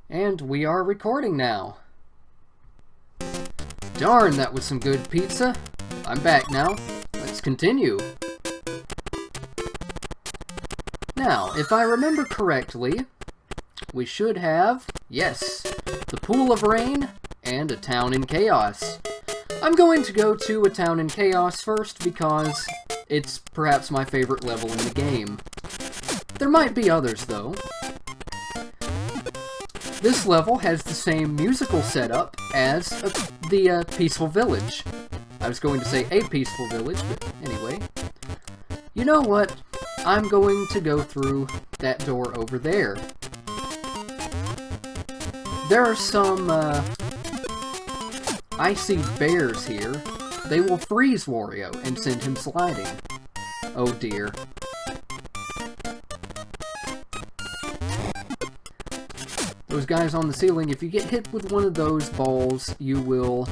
And we are recording now. Darn, that was some good pizza. I'm back now. Let's continue. Now, if I remember correctly, we should have, yes, the Pool of Rain and a Town in Chaos. I'm going to go to a Town in Chaos first because it's perhaps my favorite level in the game. There might be others, though. This level has the same musical setup as the Peaceful Village. I was going to say a Peaceful Village, but anyway. You know what? I'm going to go through that door over there. There are some icy bears here. They will freeze Wario and send him sliding. Oh dear. Those guys on the ceiling, if you get hit with one of those balls, you will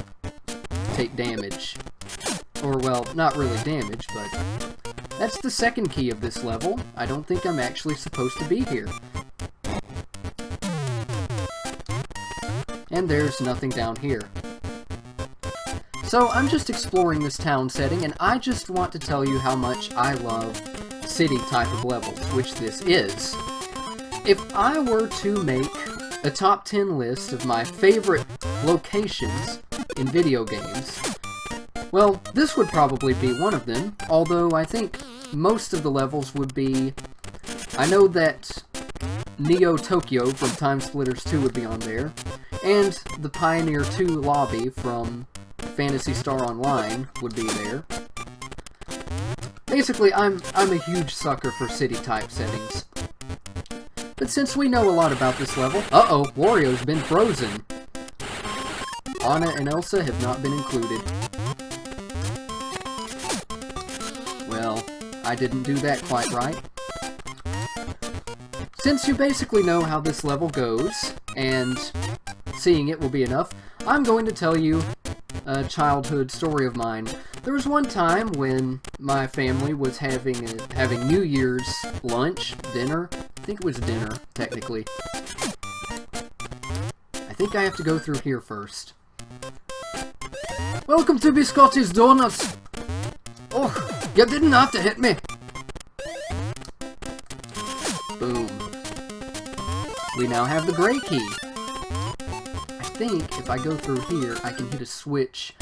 take damage. Or, well, not really damage, but that's the second key of this level. I don't think I'm actually supposed to be here. And there's nothing down here. So I'm just exploring this town setting, and I just want to tell you how much I love city type of levels, which this is. If I were to make a top 10 list of my favorite locations in video games, well, this would probably be one of them, although I think most of the levels would be... I know that Neo Tokyo from Time Splitters 2 would be on there, and the Pioneer 2 lobby from Phantasy Star Online would be there. Basically, I'm a huge sucker for city-type settings. But since we know a lot about this level... Uh-oh, Wario's been frozen. Anna and Elsa have not been included. Well, I didn't do that quite right. Since you basically know how this level goes, and seeing it will be enough, I'm going to tell you a childhood story of mine. There was one time when my family was having New Year's lunch, dinner. I think it was dinner, technically. I think I have to go through here first. Welcome to Biscotti's Donuts! Oh, you didn't have to hit me! Boom. We now have the gray key. I think if I go through here, I can hit a switch,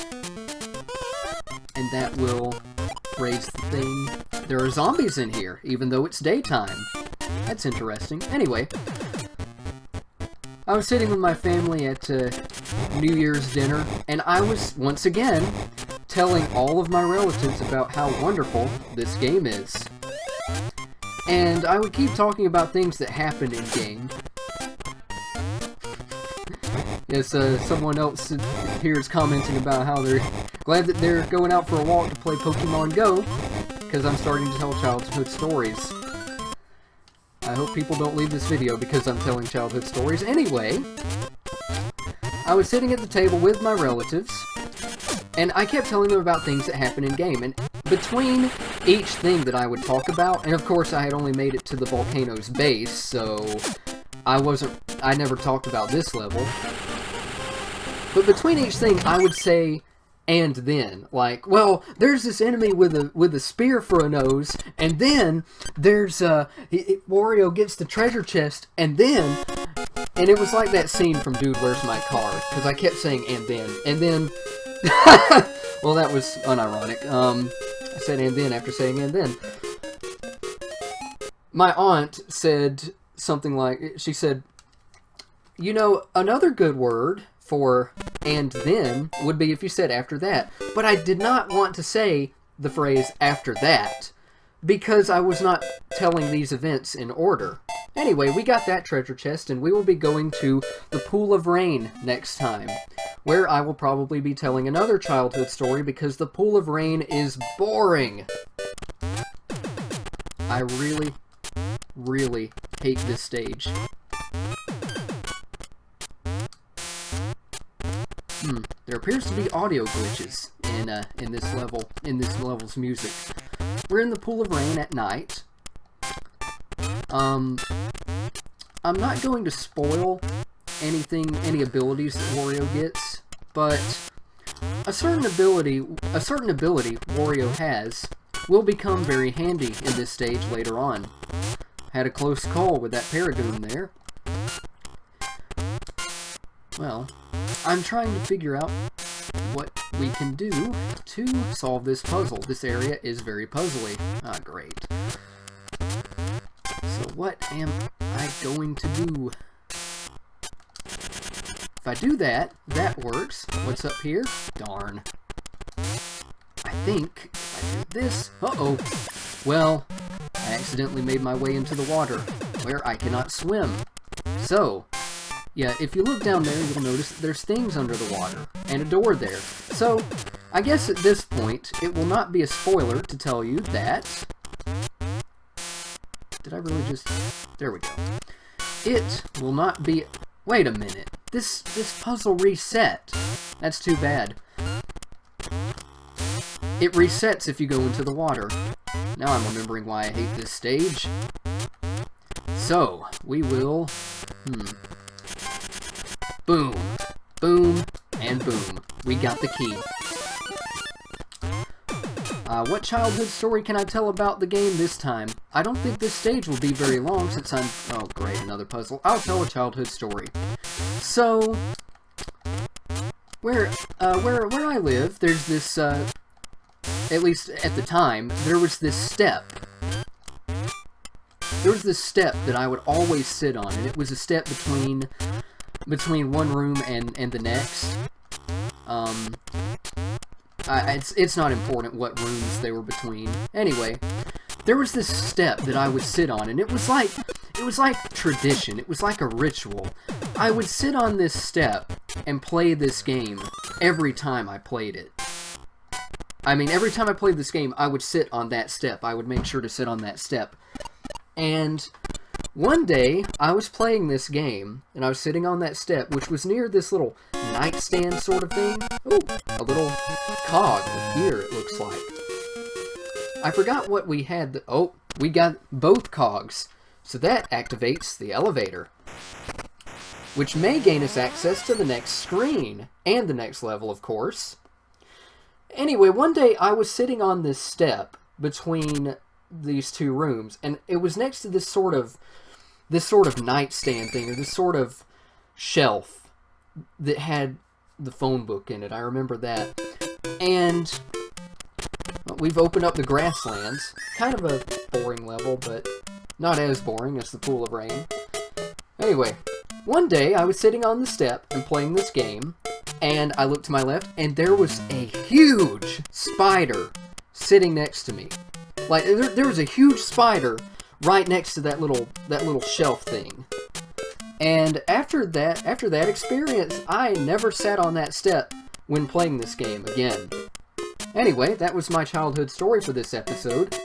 and that will raise the thing. There are zombies in here, even though it's daytime. That's interesting. Anyway, I was sitting with my family at New Year's dinner, and I was, once again, telling all of my relatives about how wonderful this game is. And I would keep talking about things that happened in-game. Yes, someone else here is commenting about how they're glad that they're going out for a walk to play Pokemon Go, because I'm starting to tell childhood stories. I hope people don't leave this video because I'm telling childhood stories. Anyway, I was sitting at the table with my relatives, and I kept telling them about things that happen in-game, and between each thing that I would talk about, and of course I had only made it to the volcano's base, so I never talked about this level. But between each thing, I would say, and then. Like, well, there's this enemy with a spear for a nose, and then there's, Wario gets the treasure chest, and then... And it was like that scene from Dude, Where's My Car? Because I kept saying, and then... Well, that was unironic. I said, and then, after saying, and then. My aunt said something like, she said, you know, another good word for and then would be if you said after that. But I did not want to say the phrase after that, because I was not telling these events in order. Anyway, we got that treasure chest, and we will be going to the Pool of Rain next time, where I will probably be telling another childhood story, because the Pool of Rain is boring. I really, really hate this stage. There appears to be audio glitches in this level's music. We're in the Pool of Rain at night. I'm not going to spoil any abilities that Wario gets, but a certain ability Wario has will become very handy in this stage later on. Had a close call with that Paragoon there. Well, I'm trying to figure out what we can do to solve this puzzle. This area is very puzzly. Ah, great. So what am I going to do? If I do that, that works. What's up here? Darn. I think if I do this... Uh-oh. Well, I accidentally made my way into the water, where I cannot swim. So... yeah, if you look down there, you'll notice that there's things under the water, and a door there. So, I guess at this point, it will not be a spoiler to tell you that... did I really just... there we go. It will not be... wait a minute. This puzzle reset. That's too bad. It resets if you go into the water. Now I'm remembering why I hate this stage. So, we will... boom, boom, and boom. We got the key. What childhood story can I tell about the game this time? I don't think this stage will be very long since I'm... oh, great, another puzzle. I'll tell a childhood story. So, where I live, there's this, at least at the time, there was this step. There was this step that I would always sit on, and it was a step between one room and the next. It's not important what rooms they were between. Anyway, there was this step that I would sit on, and it was like tradition. It was like a ritual. I would sit on this step and play this game every time I played it. I mean, every time I played this game, I would sit on that step. I would make sure to sit on that step. And one day, I was playing this game, and I was sitting on that step, which was near this little nightstand sort of thing. Ooh, a little cog here, it looks like. I forgot what we had. Oh, we got both cogs. So that activates the elevator, which may gain us access to the next screen, and the next level, of course. Anyway, one day I was sitting on this step between these two rooms, and it was next to this sort of nightstand thing, or this sort of shelf that had the phone book in it. I remember that. And we've opened up the grasslands. Kind of a boring level, but not as boring as the Pool of Rain. Anyway, one day I was sitting on the step and playing this game, and I looked to my left, and there was a huge spider sitting next to me. Like, there was a huge spider right next to that little shelf thing. And after that experience, I never sat on that step when playing this game again. Anyway, that was my childhood story for this episode.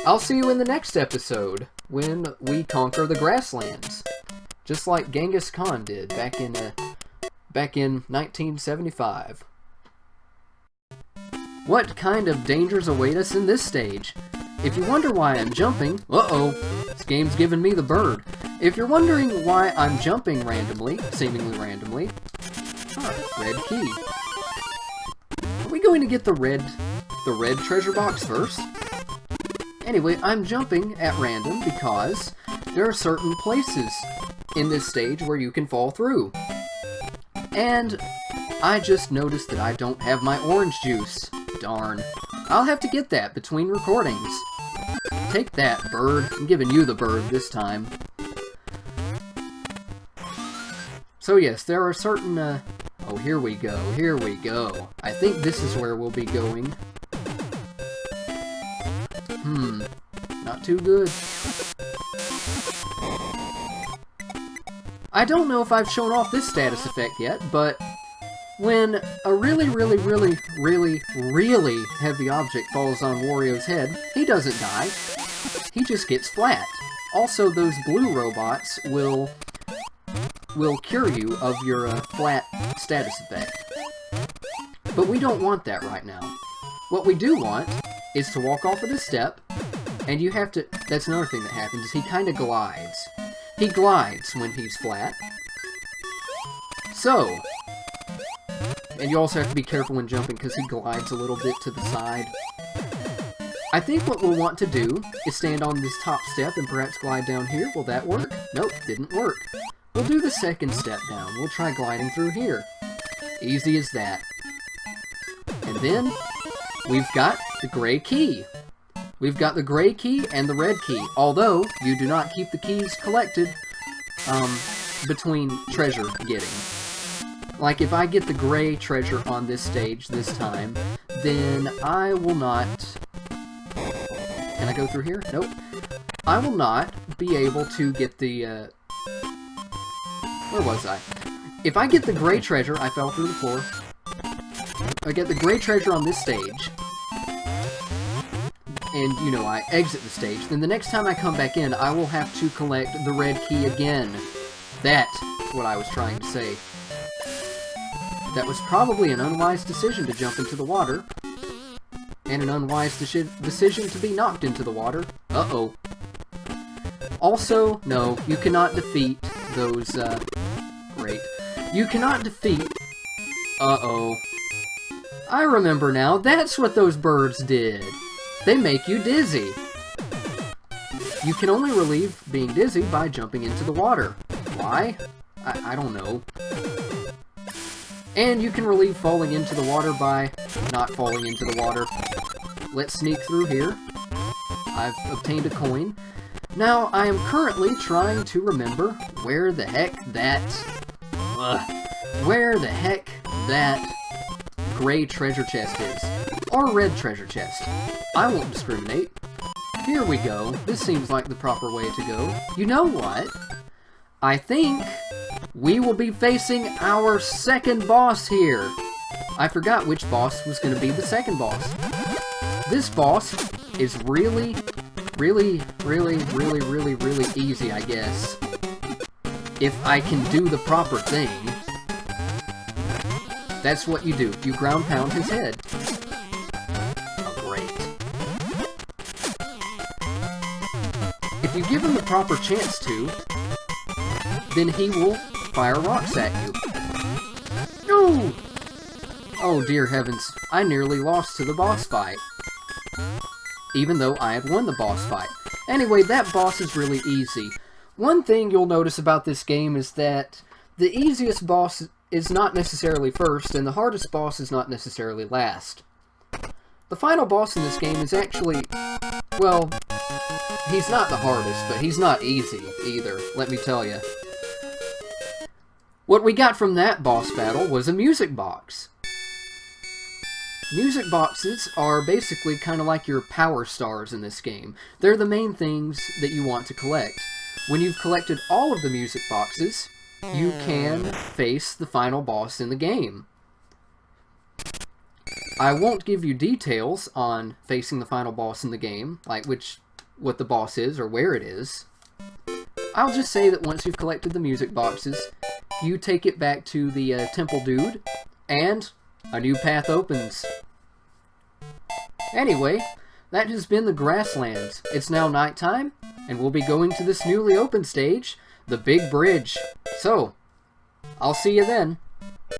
I'll see you in the next episode, when we conquer the grasslands. Just like Genghis Khan did back in 1975. What kind of dangers await us in this stage? If you wonder why I'm jumping, uh-oh, this game's giving me the bird. If you're wondering why I'm jumping randomly, seemingly randomly, red key. Are we going to get the red treasure box first? Anyway, I'm jumping at random because there are certain places in this stage where you can fall through. And I just noticed that I don't have my orange juice. Darn. I'll have to get that between recordings. Take that, bird. I'm giving you the bird this time. So yes, there are certain, oh, here we go, here we go. I think this is where we'll be going. Not too good. I don't know if I've shown off this status effect yet, but when a really heavy object falls on Wario's head, he doesn't die. He just gets flat. Also, those blue robots will cure you of your flat status effect. But we don't want that right now. What we do want is to walk off of the step, and you have to... That's another thing that happens, is he kind of glides. He glides when he's flat. So, and you also have to be careful when jumping because he glides a little bit to the side. I think what we'll want to do is stand on this top step and perhaps glide down here. Will that work? Nope, didn't work. We'll do the second step down. We'll try gliding through here. Easy as that. And then, we've got the gray key. We've got the gray key and the red key, although you do not keep the keys collected between treasure getting. Like, if I get the gray treasure on this stage this time, then I will not... Can I go through here? Nope. I will not be able to get the, Where was I? If I get the gray treasure, I fell through the floor. I get the gray treasure on this stage, and, you know, I exit the stage, then the next time I come back in, I will have to collect the red key again. That is what I was trying to say. That was probably an unwise decision to jump into the water, and an unwise decision to be knocked into the water. Uh-oh. Also, no, you cannot defeat those, great. You cannot defeat... Uh-oh. I remember now, that's what those birds did. They make you dizzy. You can only relieve being dizzy by jumping into the water. Why? I don't know. And you can relieve falling into the water by not falling into the water. Let's sneak through here. I've obtained a coin. Now, I am currently trying to remember where the heck that... where the heck that gray treasure chest is. Or red treasure chest. I won't discriminate. Here we go. This seems like the proper way to go. You know what? I think we will be facing our second boss here. I forgot which boss was going to be the second boss. This boss is really easy, I guess. If I can do the proper thing. That's what you do. You ground pound his head. Oh, great. If you give him the proper chance to, then he will fire rocks at you. No! Oh, dear heavens. I nearly lost to the boss fight. Even though I had won the boss fight. Anyway, that boss is really easy. One thing you'll notice about this game is that the easiest boss is not necessarily first, and the hardest boss is not necessarily last. The final boss in this game is actually, well, he's not the hardest, but he's not easy either, let me tell you. What we got from that boss battle was a music box. Music boxes are basically kind of like your power stars in this game. They're the main things that you want to collect. When you've collected all of the music boxes, you can face the final boss in the game. I won't give you details on facing the final boss in the game, like what the boss is or where it is. I'll just say that once you've collected the music boxes, you take it back to the temple dude, and a new path opens. Anyway, that has been the Grasslands. It's now nighttime, and we'll be going to this newly opened stage, the Big Bridge. So, I'll see you then.